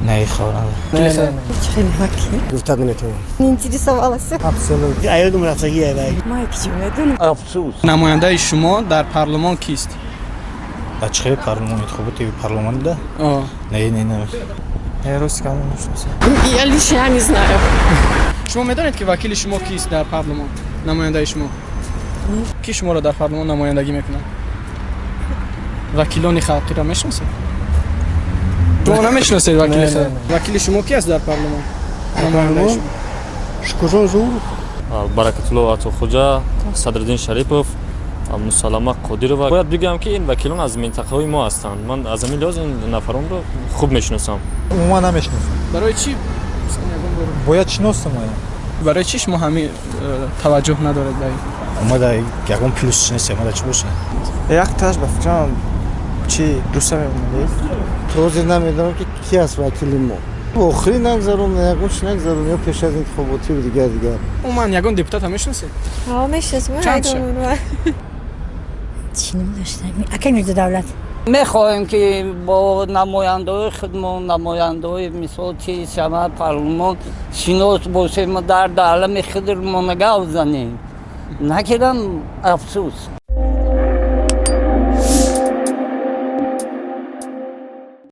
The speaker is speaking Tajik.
نه خواهرم خیلی وکیل گفتگو تو اینترسوالاسه ابسولوت ایادم رفتگیه وای ما یکی میدونم افسوس نماینده شما در پارلمان کیست؟ بچه پارلمان انتخابات پارلمان ده؟ نه روز کامل میشناسم. Я лично не знаю. شما میدونید که وکیل شما کیست در پارلمان؟ نماینده شما کی شما را در پارلمان نمایندگی میکنه؟ وکیلان خلقی را میشناسید؟ شما نمیشناسید وکیل خلق؟ وکیل شما کی است در پارلمان؟ نماینده شما شکرون زور баракатулло атохуҷа садриддин шарипов мусаллама қодирова бояд бигӯям ки ин вакилон аз минтақаҳои мо ҳастанд ман аз ҳамин лиҳоз ин нафаронро хуб мешиносам عموما نمیشناسم برای چی باید شناسم برای چی شما همین توجه ندارید به این؟ اومده یکم پلوس نیست اومده چی باشه؟ یک تاش به فکرم چی دوست می‌مونید توضیح نمیدم که کی است وکیل ما آخری نگذارم یکمش نگذارم یا پیش از انتخاباتی و دیگر من یگان دیپوتات هم میشناسید؟ ها میشناسم چند شه؟ چی نمیداشتم اکی میرد دولت میخواهیم که با نماینده خودمون نماینده مثال چی شما پارلمان شناس باشیم در عالم خودمون گاو زنیم نکردم افسوس